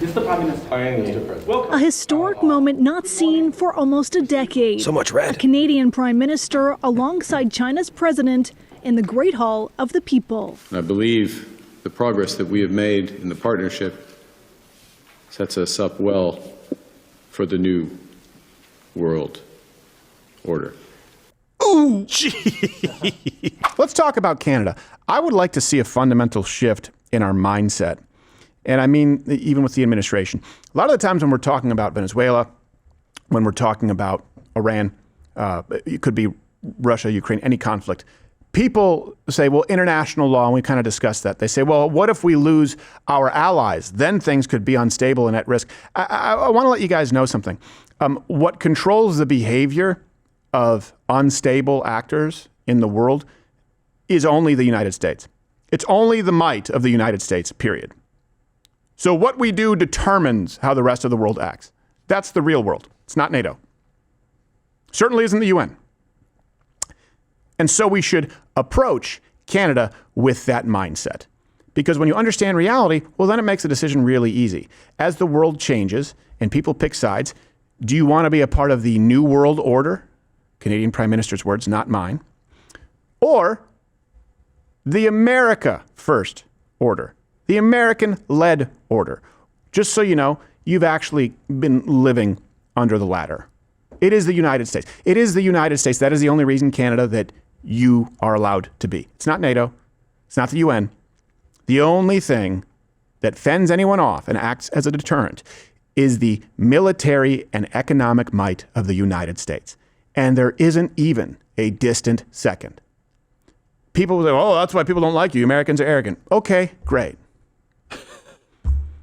Mr. Prime Minister. Mr. President. Welcome. A historic moment not seen for almost a decade. So much red. A Canadian Prime Minister alongside China's president in the Great Hall of the People. I believe the progress that we have made in the partnership sets us up well for the new world order. Ooh, gee. Let's talk about Canada. I would like to see a fundamental shift in our mindset. And I mean, even with the administration. A lot of the times when we're talking about Venezuela, when we're talking about Iran, it could be Russia, Ukraine, any conflict, people say, well, international law, and we kind of discussed that. They say, well, what if we lose our allies? Then things could be unstable and at risk. I want to let you guys know something. What controls the behavior of unstable actors in the world is only the United States. It's only the might of the United States, period. So what we do determines how the rest of the world acts. That's the real world. It's not NATO. Certainly isn't the UN. And so we should approach Canada with that mindset. Because when you understand reality, well, then it makes a decision really easy. As the world changes and people pick sides, do you want to be a part of the New World Order? Canadian Prime Minister's words, not mine. Or the America First Order, the American-led order. Just so you know, you've actually been living under the latter. It is the United States. It is the United States. That is the only reason, Canada, that you are allowed to be. It's not NATO. It's not the UN. The only thing that fends anyone off and acts as a deterrent is the military and economic might of the United States. And there isn't even a distant second. People will say, oh, that's why people don't like you. Americans are arrogant. Okay, great.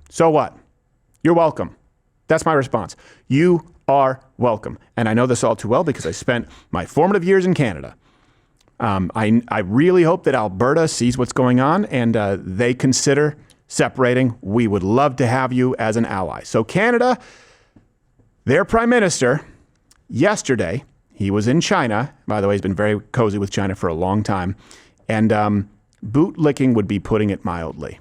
So what? You're welcome. That's my response. You are welcome. And I know this all too well because I spent my formative years in Canada. I really hope that Alberta sees what's going on and they consider separating. We would love to have you as an ally. So Canada, their prime minister, yesterday, he was in China. By the way, he's been very cozy with China for a long time. And bootlicking would be putting it mildly.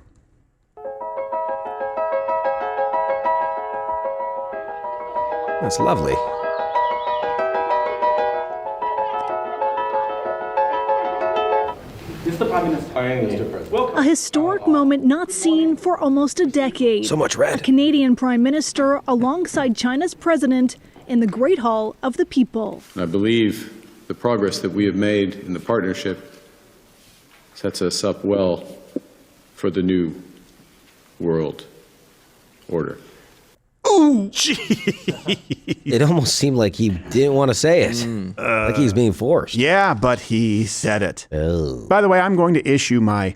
That's lovely. Mr. Prime Minister. Mr. President. Welcome. A historic moment not seen for almost a decade. So much A red. Canadian Prime Minister alongside China's president in the Great Hall of the People. I believe the progress that we have made in the partnership sets us up well for the new world order. Ooh, gee. It almost seemed like he didn't want to say it. Like he was being forced. Yeah, but he said it. Oh. By the way, I'm going to issue my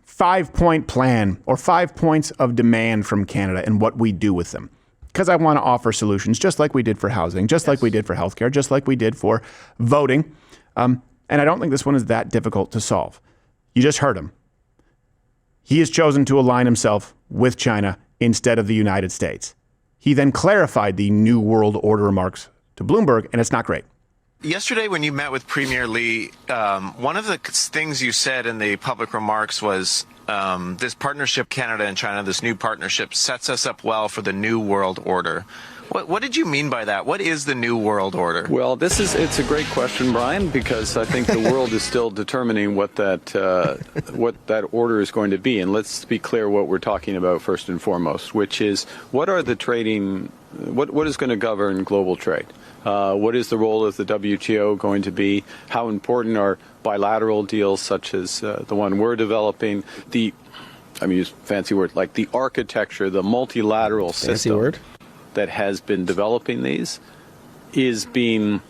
5-point plan or 5 points of demand from Canada and what we do with them. Because I want to offer solutions just like we did for housing, just like we did for healthcare, just like we did for voting. And I don't think this one is that difficult to solve. You just heard him. He has chosen to align himself with China instead of the United States. He then clarified the New World Order remarks to Bloomberg, and it's not great. Yesterday, when you met with Premier Lee, one of the things you said in the public remarks was this partnership, Canada and China, this new partnership sets us up well for the New World Order. What did you mean by that? What is the New World Order? Well, it's a great question, Brian, because I think the world is still determining what that order is going to be. And let's be clear what we're talking about first and foremost, which is what is going to govern global trade? What is the role of the WTO going to be? How important are bilateral deals such as the one we're developing? Use fancy word, like the architecture, the multilateral Fancy system word. that has been developing these is being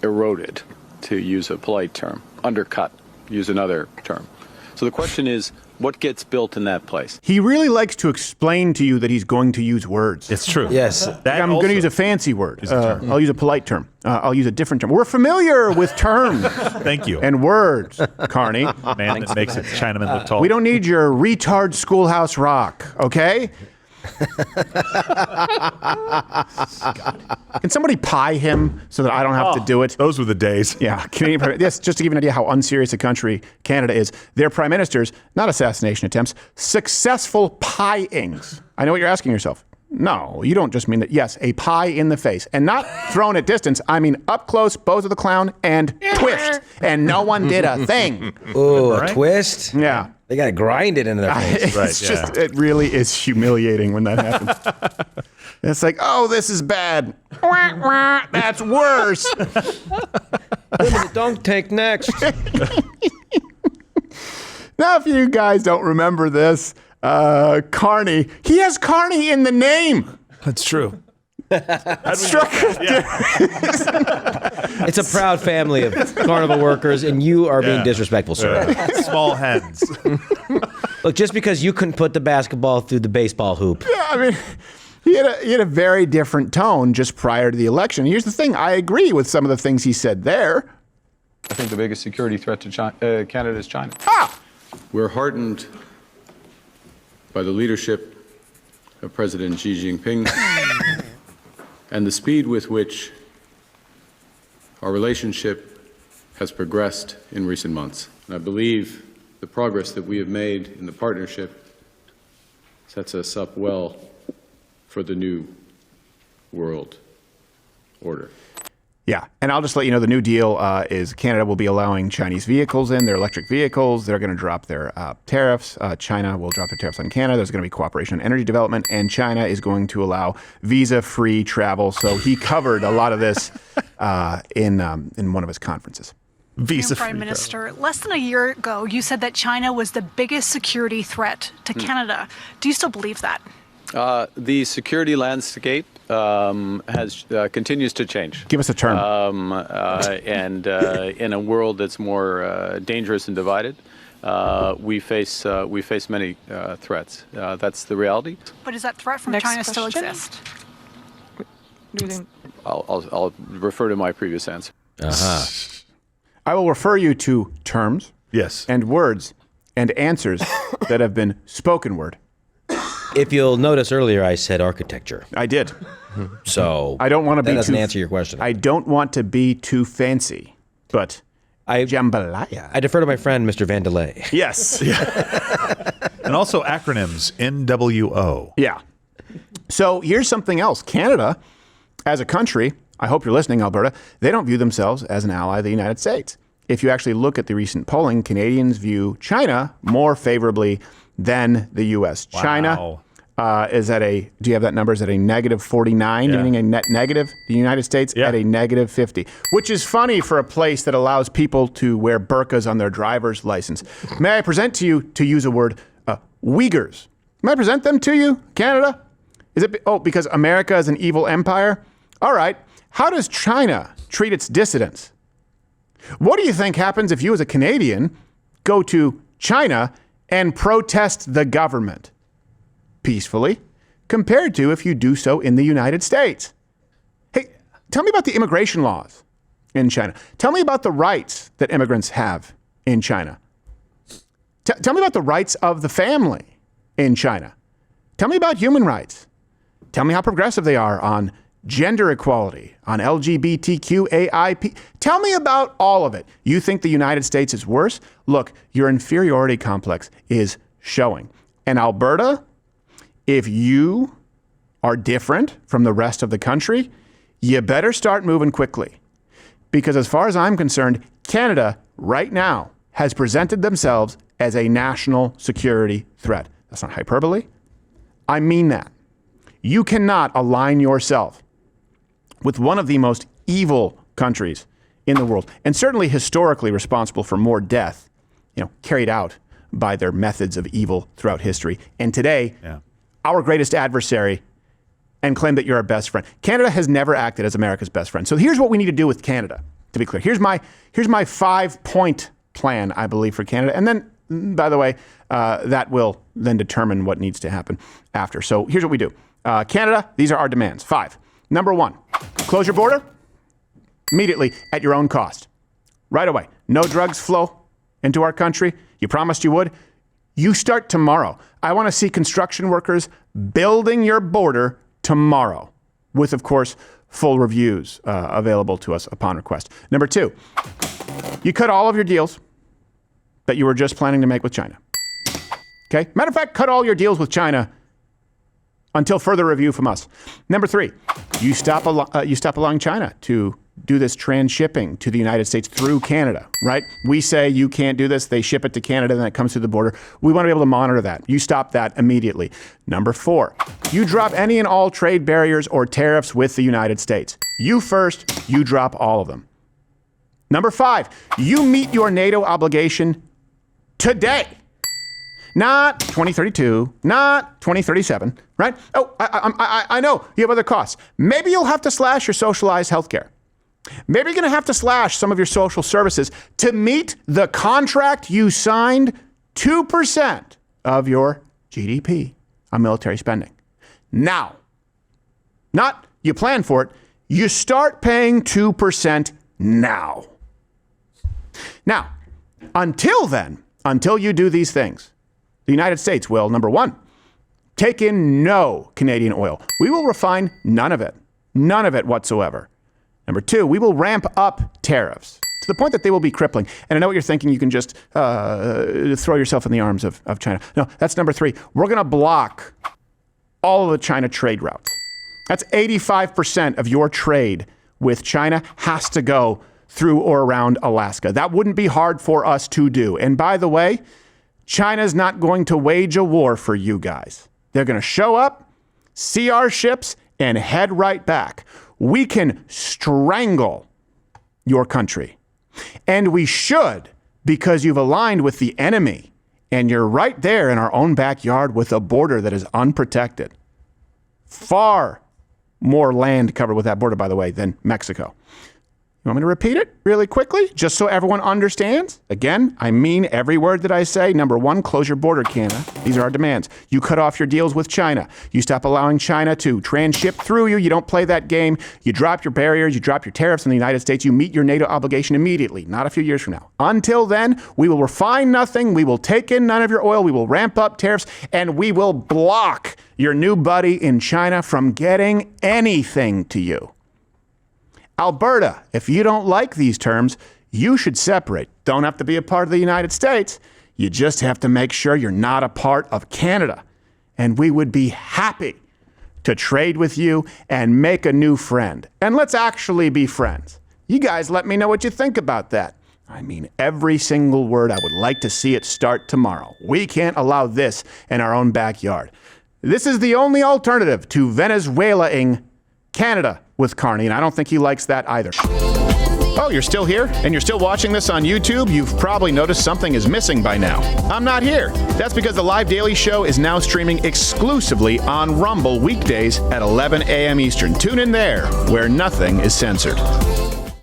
eroded, to use a polite term, undercut, use another term. So the question is, what gets built in that place? He really likes to explain to you that he's going to use words. It's true. Yes. I'm going to use a fancy word. I'll use a polite term. I'll use a different term. We're familiar with terms. Thank you. And words, Carney. Man that makes it Chinaman look tall. We don't need your retard schoolhouse rock, okay? Can somebody pie him so that I don't have to do it? Those were the days. Yeah, Canadian Prime Yes, just to give you an idea how unserious a country Canada is. Their prime ministers, not assassination attempts, successful pieings. I know what you're asking yourself. No, you don't just mean that. Yes, a pie in the face. And not thrown at distance. I mean up close, Bozo the Clown, and twist. And no one did a thing. Ooh, a twist? Yeah. They got to grind it into their face. It's just, it really is humiliating when that happens. It's like, oh, this is bad. Wah, wah, that's worse. Dunk tank next. Now, if you guys don't remember this, Carney, he has Carney in the name. That's true. It's a proud family of carnival workers, and you are being disrespectful, sir. Small hens. Look, just because you couldn't put the basketball through the baseball hoop. Yeah, I mean, he had a very different tone just prior to the election. Here's the thing. I agree with some of the things he said there. I think the biggest security threat to China, Canada is China. We're heartened by the leadership of President Xi Jinping and the speed with which our relationship has progressed in recent months. And I believe the progress that we have made in the partnership sets us up well for the new world order. Yeah, and I'll just let you know the new deal is Canada will be allowing Chinese vehicles in, their electric vehicles. They're going to drop their tariffs. China will drop their tariffs on Canada. There's going to be cooperation on energy development, and China is going to allow visa-free travel. So he covered a lot of this in one of his conferences. Prime Minister, less than a year ago, you said that China was the biggest security threat to Canada. Do you still believe that? The security landscape continues to change. Give us a term. And in a world that's more dangerous and divided, we face many threats. That's the reality. But does that threat from China still exist? I'll refer to my previous answer. I will refer you to terms, and words, and answers that have been spoken word. If you'll notice earlier, I said architecture. I did. So I don't want to be that doesn't too, answer your question. I don't want to be too fancy, but jambalaya. I defer to my friend, Mr. Vandelay. Yes. And also acronyms, NWO. Yeah. So here's something else. Canada, as a country, I hope you're listening, Alberta, they don't view themselves as an ally of the United States. If you actually look at the recent polling, Canadians view China more favorably than the U.S. Wow. China is at a, do you have that number? Is at a negative 49, meaning a net negative. The United States at a negative 50, which is funny for a place that allows people to wear burqas on their driver's license. May I present to you, to use a word, Uyghurs? May I present them to you, Canada? Is it, because America is an evil empire? All right. How does China treat its dissidents? What do you think happens if you as a Canadian go to China and protest the government peacefully compared to if you do so in the United States? Hey, tell me about the immigration laws in China. Tell me about the rights that immigrants have in China. Tell me about the rights of the family in China. Tell me about human rights. Tell me how progressive they are on gender equality, on LGBTQAIP. Tell me about all of it. You think the United States is worse? Look, your inferiority complex is showing. And Alberta, if you are different from the rest of the country, you better start moving quickly. Because as far as I'm concerned, Canada right now has presented themselves as a national security threat. That's not hyperbole. I mean that. You cannot align yourself with one of the most evil countries in the world, and certainly historically responsible for more death, carried out by their methods of evil throughout history. And today, our greatest adversary, and claim that you're our best friend. Canada has never acted as America's best friend. So here's what we need to do with Canada, to be clear. Here's my 5-point plan, I believe, for Canada. And then, by the way, that will then determine what needs to happen after. So here's what we do. Canada, these are our demands. 5. Number 1, close your border immediately at your own cost. Right away. No drugs flow into our country. You promised you would. You start tomorrow. I want to see construction workers building your border tomorrow with, of course, full reviews available to us upon request. Number 2, you cut all of your deals that you were just planning to make with China. Okay? Matter of fact, cut all your deals with China until further review from us. Number 3, you stop allowing China to do this transshipping to the United States through Canada, right? We say you can't do this. They ship it to Canada, then it comes through the border. We want to be able to monitor that. You stop that immediately. Number 4, you drop any and all trade barriers or tariffs with the United States. You first, you drop all of them. Number 5, you meet your NATO obligation today. Not 2032, not 2037, right? Oh, I know you have other costs. Maybe you'll have to slash your socialized healthcare. Maybe you're going to have to slash some of your social services to meet the contract you signed, 2% of your GDP on military spending. Now, not you plan for it, you start paying 2% now. Now, until then, until you do these things, the United States will, number 1, take in no Canadian oil. We will refine none of it whatsoever. Number 2, we will ramp up tariffs to the point that they will be crippling. And I know what you're thinking. You can just throw yourself in the arms of China. No, that's number 3. We're going to block all of the China trade routes. That's 85% of your trade with China has to go through or around Alaska. That wouldn't be hard for us to do. And by the way, China's not going to wage a war for you guys. They're going to show up, see our ships, and head right back. We can strangle your country. And we should, because you've aligned with the enemy, and you're right there in our own backyard with a border that is unprotected. Far more land covered with that border, by the way, than Mexico. You want me to repeat it really quickly, just so everyone understands? Again, I mean every word that I say. Number 1, close your border, Canada. These are our demands. You cut off your deals with China. You stop allowing China to transship through you. You don't play that game. You drop your barriers. You drop your tariffs in the United States. You meet your NATO obligation immediately, not a few years from now. Until then, we will refine nothing. We will take in none of your oil. We will ramp up tariffs, and we will block your new buddy in China from getting anything to you. Alberta, if you don't like these terms, you should separate. Don't have to be a part of the United States. You just have to make sure you're not a part of Canada. And we would be happy to trade with you and make a new friend. And let's actually be friends. You guys let me know what you think about that. I mean every single word. I would like to see it start tomorrow. We can't allow this in our own backyard. This is the only alternative to Venezuela-ing Canada with Carney, and I don't think he likes that either. Oh, you're still here? And you're still watching this on YouTube? You've probably noticed something is missing by now. I'm not here. That's because the Live Daily Show is now streaming exclusively on Rumble weekdays at 11 a.m. Eastern. Tune in there, where nothing is censored.